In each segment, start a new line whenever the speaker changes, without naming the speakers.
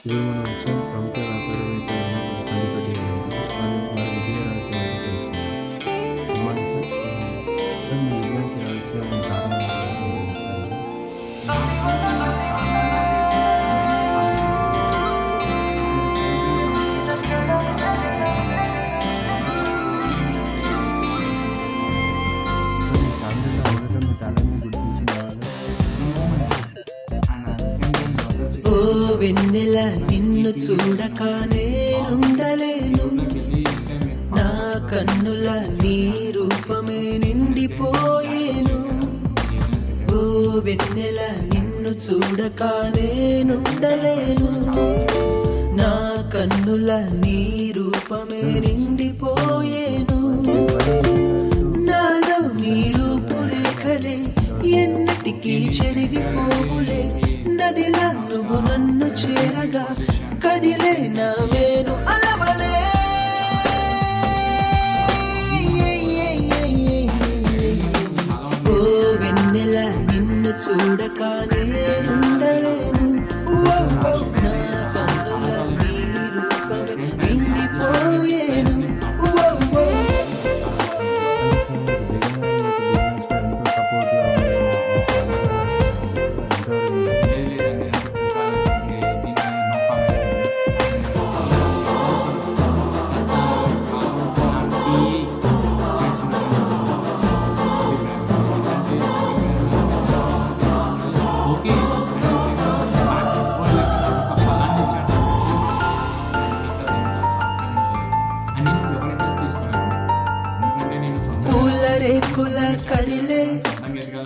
ఇది మన విషయం ప్రముఖ వ్యాపారవేత్త అయిన సందీప్ రెడ్డి గారు వారి విజయ రహస్యం ఏంటో తెలుసుకుందాం. Good morning sir. సార్ మీ విజయానికి రహస్యం కారణం ఏంటో చెప్తారా? సార్ మీ ఫ్యామిలీలో మొదట మీ టాలెంట్ని గుర్తించిన వాళ్ళు
ఓ వెన్నెల నిన్ను చూడక నేనుండలేను, నా కన్నుల నీ రూపమే నిండిపోయేను. ఓ వెన్నెల నిన్ను చూడక నేనుండలేను, నా కన్నుల నీ రూపమే నిండిపోయేను. నాలో నీ రూపురేఖలే ఎన్నటికీ చెరిగిపోవులే, నదిలా నువ్వు నన్ను చేరగా కదిలే నా మేను అలవలే. ఓ వెన్నెల నిన్ను చూడక నేనుండలేను, ఓ ఓ నా కన్నుల నీ రూపమే నిండిపోయేను. ఓ ఓ పూల రేకుల కరిలే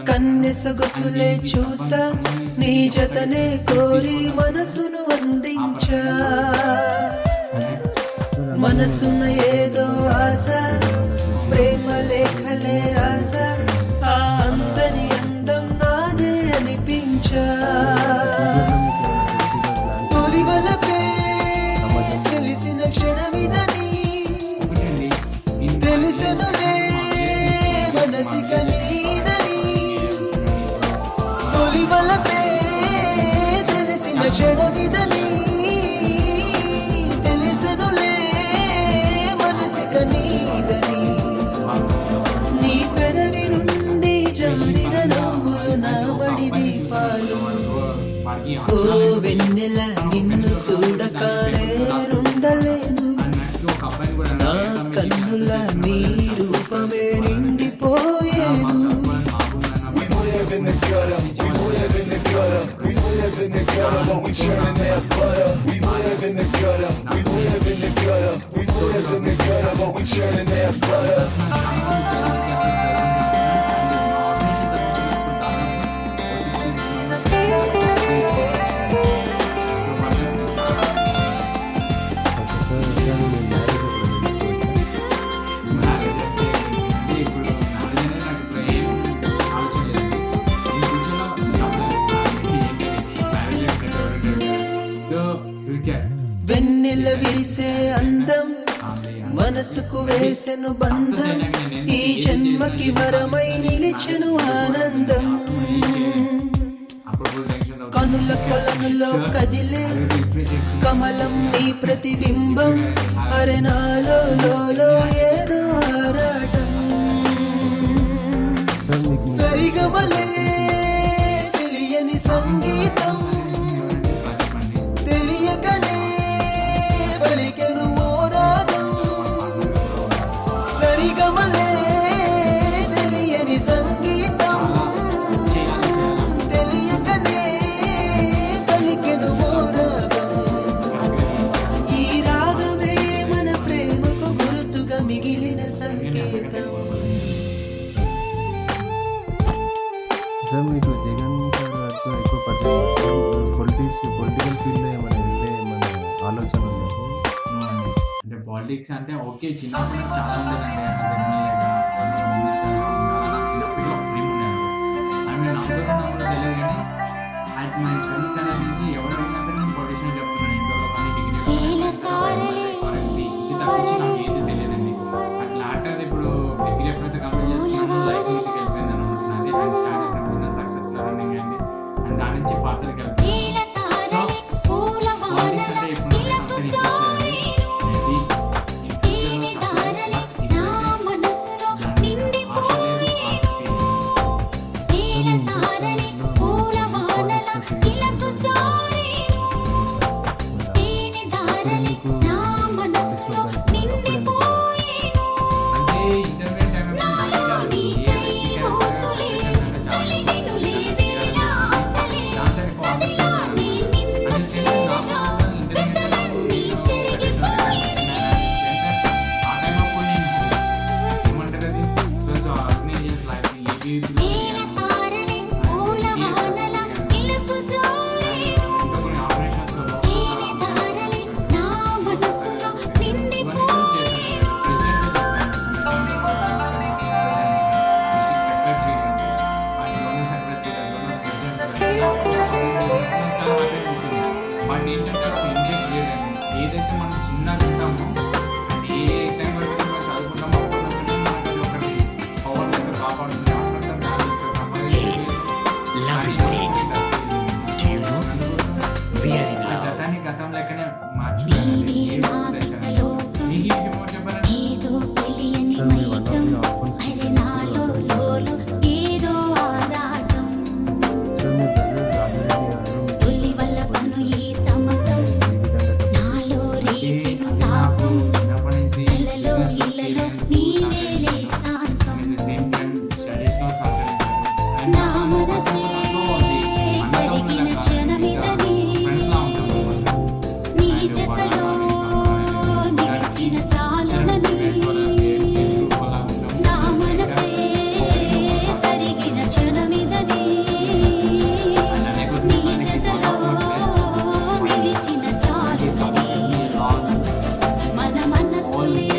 కన్నె సొగసులే చూసా, నీ జతనే కోరి మనసును అందించా. మనసున ఏదో ఆశ, ప్రేమ లేఖలే రాస, ఆ అంతని అందం నాదే అనిపించా. తొలివలపే తెలిసిన క్షణమిదని తెలిసెనులే మనసిక నీదని. తొలివలపే తెలిసిన క్షణమిదని తెలిసెనులే మనసిక నీదని. నీ పెదవి నుండి జారిన నవ్వులు నా మడి దీపాలు. ఓ వెన్నెల నిన్ను చూడక నేనుండలేను, నా కన్నుల నీ రూపమే నిండిపోయేను.
We live in the gutter, we live in the gutter, we live in the gutter, but we churning that butter. We live in the gutter, we live in the gutter, we live in the gutter, but we churning that butter.
వెన్నెల విరిసే అందం మనసుకు వేసెను బంధం, ఈ జన్మకి వరమై నిలిచెను ఆనందం. కనుల కొలనులో కదిలే కమలం నీ ప్రతిబింబం, అరెనాలో లోలో ఏదో ఆరాటం. సరిగమలే తెలియని సంగీతం, తెలియకనే పలికెను ఓ రాగం. సరిగమలే తెలియని సంగీతం, తెలియకనే పలికెను ఓ రాగం. ఈ రాగమే మన ప్రేమకు గుర్తుగా మిగిలిన సంకేతం.
సార్ మీకు జగన్ సార్ గారితో ఎక్కువ పరిచయం పొలిటికల్ ఫీల్డ్లో ఏమైనా వెళ్తే ఏమైనా ఆలోచన ఉందా సార్?
అంటే పాలిటిక్స్ అంటే ఓకే, చిన్నప్పుడు నాకు చాలా ఉండేదండి. అంటే ఎమ్మెల్యేగా మినిస్టర్గా ఉండాలి, నాకు చిన్నప్పటిలో ఒక డ్రీమ్ ఉండేది. ఐ మీన్ అందరూ కూడా తెలియదు, కానీ అది మన ఫ్రెండ్ కన్నా నుంచి ఎవరు అడిగినా సరే నేను పొలిటిషియన్ చెప్తున్నాను. ఇంటర్లో కానీ డిగ్రీలో కానీ ఇది తప్పించి నాకు ఏది తెలియదండి. అట్లా ఆటర్ ఇప్పుడు డిగ్రీ ఎప్పుడైతే కంప్లీట్ చేసుకున్నానో లైఫ్ మీదకి వెళ్ళిపోయిందని అనుకుంటున్నది. అండ్ స్టార్ట్ చేసిన బిజినెస్ సక్సెస్ లెర్నింగ్ అయింది, అండ్ దాని నుంచి ఫర్దర్కి వెళ్తాను. సో పాలిటిక్స్ అంటే అసలు ఇంట్రెస్ట్ లేదండి. ఏదైతే మనం చిన్నగా ఉంటామో ఏ టైం వరకు మనం చదువుకుంటామో అప్పటి నుంచి మనకి ఒకటి పవర్ లెక్క కాపాడుతుంది. అట్లా
Love is great. Do you know? We are in love.
గతాన్ని గతం లెక్కనే మార్చుకోవాలి. ఏ రోజు తెచ్చాను నీకు ఈ విషయం చెప్పాలంటే
sir me one of the orphans sir me brother Ramireddy గారు ఈ విధంగా
నాకు చిన్నప్పటి నుంచి స్టడీస్లో సహకరించారు.
మన మనసులే